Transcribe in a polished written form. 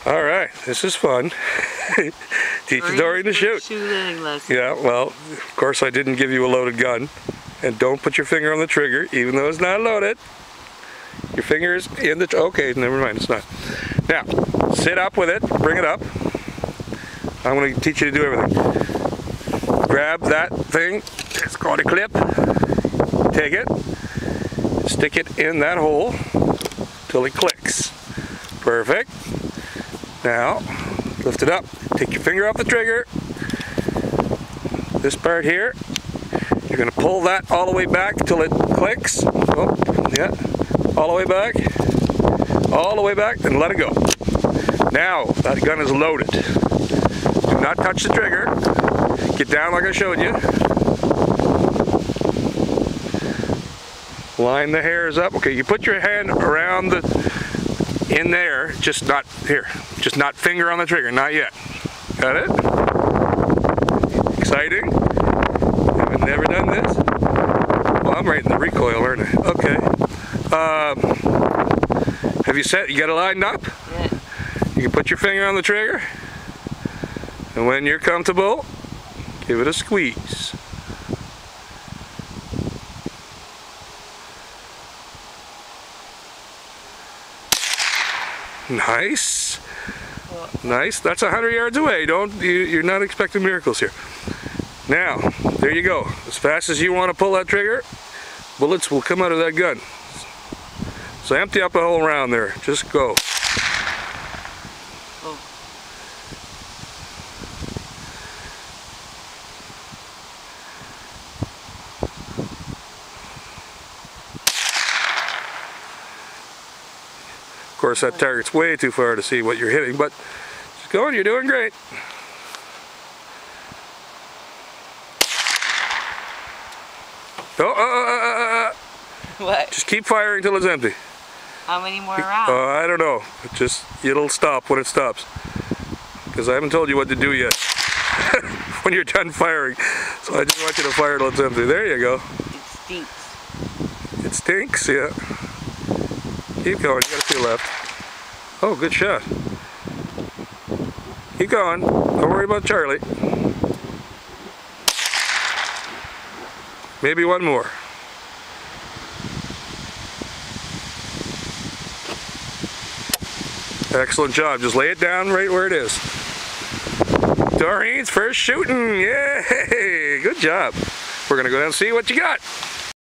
All right, this is fun. Teach Doreen to shoot. Shooting lesson. Yeah, well, of course I didn't give you a loaded gun. And don't put your finger on the trigger, even though it's not loaded. Your finger is in the... Okay, never mind, it's not. Now, sit up with it, bring it up. I'm going to teach you to do everything. Grab that thing, it's called a clip. Take it, stick it in that hole till it clicks. Perfect. Now, lift it up. Take your finger off the trigger. This part here, you're going to pull that all the way back till it clicks. Oh, yeah. All the way back. All the way back, and let it go. Now, that gun is loaded. Do not touch the trigger. Get down like I showed you. Line the hairs up. Okay, you put your hand around in there, just not here. Just not finger on the trigger, not yet. Got it? Exciting? I've never done this. Well, I'm right in the recoil, aren't I? Okay. Have you set? You got it lined up? Yeah. You can put your finger on the trigger, and when you're comfortable, give it a squeeze. Nice. Nice. That's 100 yards away. You're not expecting miracles here. Now, there you go. As fast as you want to pull that trigger, bullets will come out of that gun. So empty up a whole round there. Just go. Oh. Of course, that target's way too far to see what you're hitting, but just go, you're doing great. What? Just keep firing till it's empty. How many more rounds? I don't know. It'll stop when it stops. Because I haven't told you what to do yet. When you're done firing. So I just want you to fire till it's empty. There you go. It stinks. It stinks, yeah. Keep going. You got a few left. Oh, good shot. Keep going. Don't worry about Charlie. Maybe one more. Excellent job. Just lay it down right where it is. Doreen's first shooting. Yay! Good job. We're going to go down and see what you got.